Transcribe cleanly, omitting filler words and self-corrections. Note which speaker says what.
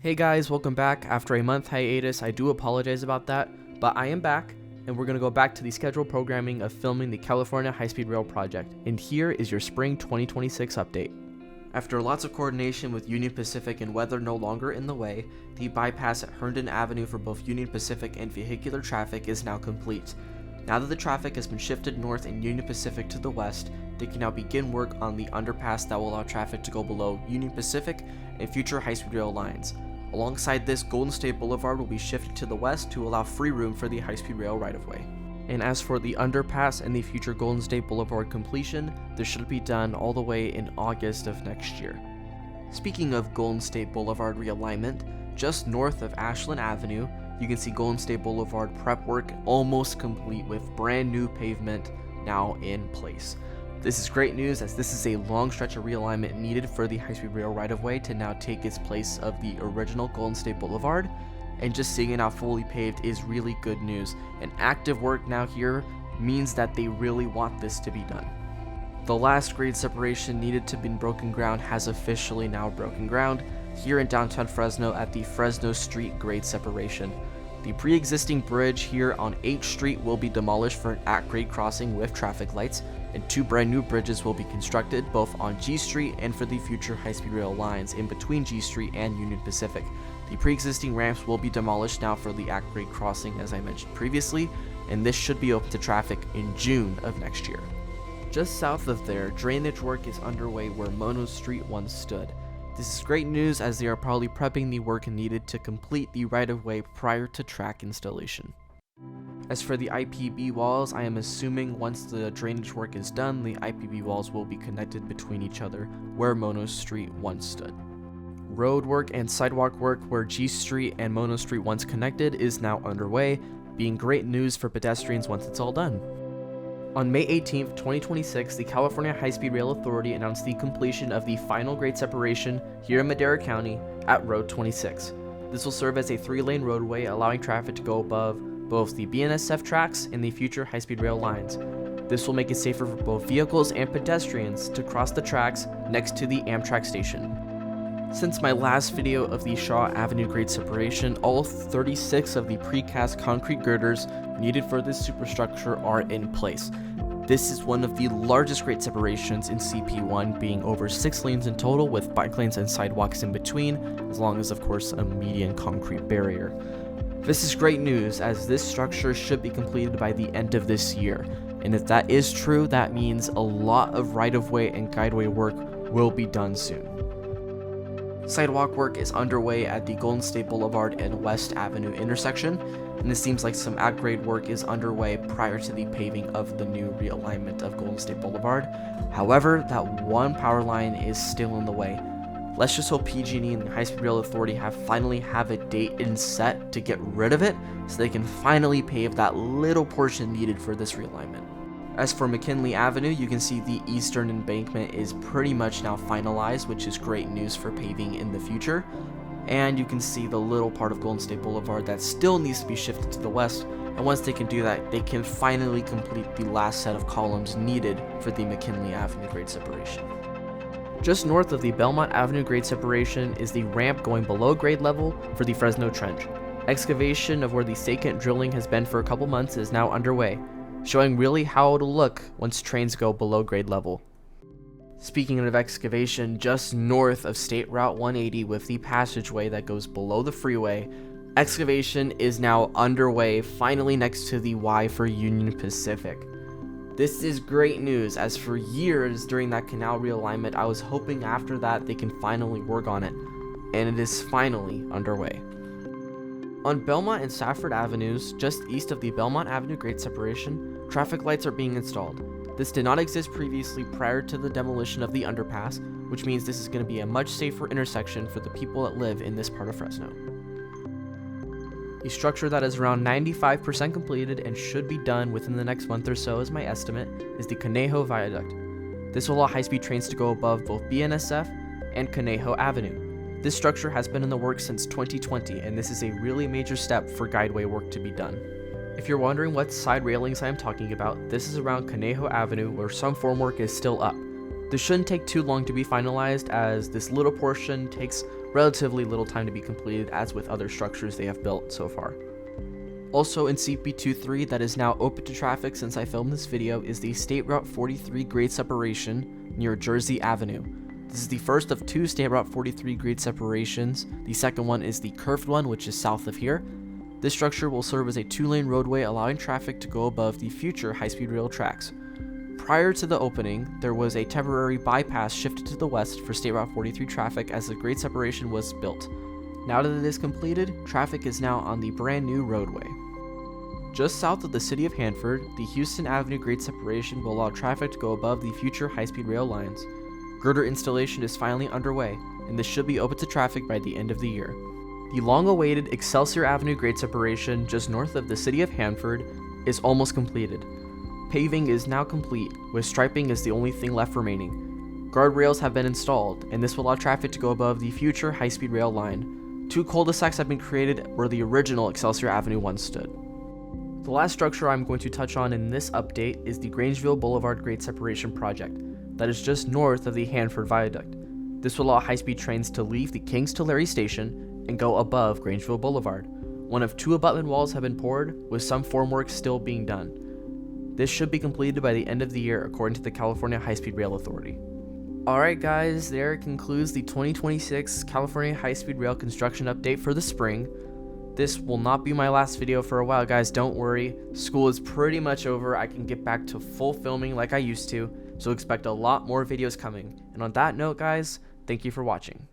Speaker 1: Hey guys, welcome back. After a month hiatus, I do apologize about that, but I am back, and we're going to go back to the scheduled programming of filming the California High-Speed Rail project, and here is your spring 2026 update. After lots of coordination with Union Pacific and weather no longer in the way, the bypass at Herndon Avenue for both Union Pacific and vehicular traffic is now complete. Now that the traffic has been shifted north and Union Pacific to the west, they can now begin work on the underpass that will allow traffic to go below Union Pacific and future high-speed rail lines. Alongside this, Golden State Boulevard will be shifted to the west to allow free room for the high-speed rail right-of-way. And as for the underpass and the future Golden State Boulevard completion, this should be done all the way in August of next year. Speaking of Golden State Boulevard realignment, just north of Ashland Avenue, you can see Golden State Boulevard prep work almost complete with brand new pavement now in place. This is great news, as this is a long stretch of realignment needed for the high-speed rail right-of-way to now take its place of the original Golden State Boulevard, and just seeing it now fully paved is really good news. And active work now here means that they really want this to be done. The last grade separation needed to be broken ground has officially now broken ground here in downtown Fresno at the Fresno Street grade separation. The pre-existing bridge here on H Street will be demolished for an at-grade crossing with traffic lights, and two brand new bridges will be constructed both on G Street and for the future high-speed rail lines in between G Street and Union Pacific. The pre-existing ramps will be demolished now for the at-grade crossing, as I mentioned previously, and this should be open to traffic in June of next year. Just south of there, drainage work is underway where Mono Street once stood. This is great news, as they are probably prepping the work needed to complete the right-of-way prior to track installation. As for the IPB walls, I am assuming once the drainage work is done, the IPB walls will be connected between each other where Mono Street once stood. Road work and sidewalk work where G Street and Mono Street once connected is now underway, being great news for pedestrians once it's all done. On May 18, 2026, the California High-Speed Rail Authority announced the completion of the final grade separation here in Madera County at Road 26. This will serve as a 3-lane roadway, allowing traffic to go above both the BNSF tracks and the future high-speed rail lines. This will make it safer for both vehicles and pedestrians to cross the tracks next to the Amtrak station. Since my last video of the Shaw Avenue grade separation, all 36 of the precast concrete girders needed for this superstructure are in place. This is one of the largest grade separations in CP1, being over 6 lanes in total with bike lanes and sidewalks in between, as long as of course a median concrete barrier. This is great news, as this structure should be completed by the end of this year, and if that is true, that means a lot of right-of-way and guideway work will be done soon. Sidewalk work is underway at the Golden State Boulevard and West Avenue intersection, and it seems like some at-grade work is underway prior to the paving of the new realignment of Golden State Boulevard. However, that one power line is still in the way. Let's just hope PG&E and the High-Speed Rail Authority finally have a date in set to get rid of it, so they can finally pave that little portion needed for this realignment. As for McKinley Avenue, you can see the eastern embankment is pretty much now finalized, which is great news for paving in the future. And you can see the little part of Golden State Boulevard that still needs to be shifted to the west, and once they can do that, they can finally complete the last set of columns needed for the McKinley Avenue grade separation. Just north of the Belmont Avenue grade separation is the ramp going below grade level for the Fresno Trench. Excavation of where the secant drilling has been for a couple months is now underway, showing really how it'll look once trains go below grade level. Speaking of excavation, just north of State Route 180 with the passageway that goes below the freeway, excavation is now underway, finally next to the Y for Union Pacific. This is great news, as for years during that canal realignment, I was hoping after that they can finally work on it, and it is finally underway. On Belmont and Safford Avenues, just east of the Belmont Avenue grade separation, traffic lights are being installed. This did not exist previously prior to the demolition of the underpass, which means this is going to be a much safer intersection for the people that live in this part of Fresno. A structure that is around 95% completed and should be done within the next month or so, is my estimate, is the Conejo Viaduct. This will allow high-speed trains to go above both BNSF and Conejo Avenue. This structure has been in the works since 2020, and this is a really major step for guideway work to be done. If you're wondering what side railings I am talking about, this is around Conejo Avenue where some formwork is still up. This shouldn't take too long to be finalized, as this little portion takes relatively little time to be completed as with other structures they have built so far. Also in CP23 that is now open to traffic since I filmed this video is the State Route 43 grade separation near Jersey Avenue. This is the first of 2 State Route 43 grade separations. The second one is the curved one, which is south of here. This structure will serve as a 2-lane roadway allowing traffic to go above the future high-speed rail tracks. Prior to the opening, there was a temporary bypass shifted to the west for State Route 43 traffic as the grade separation was built. Now that it is completed, traffic is now on the brand new roadway. Just south of the city of Hanford, the Houston Avenue grade separation will allow traffic to go above the future high-speed rail lines. Girder installation is finally underway, and this should be open to traffic by the end of the year. The long-awaited Excelsior Avenue grade separation just north of the city of Hanford is almost completed. Paving is now complete, with striping is the only thing left remaining. Guardrails have been installed, and this will allow traffic to go above the future high-speed rail line. 2 cul-de-sacs have been created where the original Excelsior Avenue once stood. The last structure I'm going to touch on in this update is the Grangeville Boulevard grade separation project that is just north of the Hanford Viaduct. This will allow high-speed trains to leave the Kings to Larry station and go above Grangeville Boulevard. One of 2 abutment walls have been poured, with some formwork still being done. This should be completed by the end of the year according to the California High-Speed Rail Authority. Alright guys, there concludes the 2026 California High-Speed Rail construction update for the spring. This will not be my last video for a while, guys, don't worry. School is pretty much over. I can get back to full filming like I used to, so expect a lot more videos coming. And on that note, guys, thank you for watching.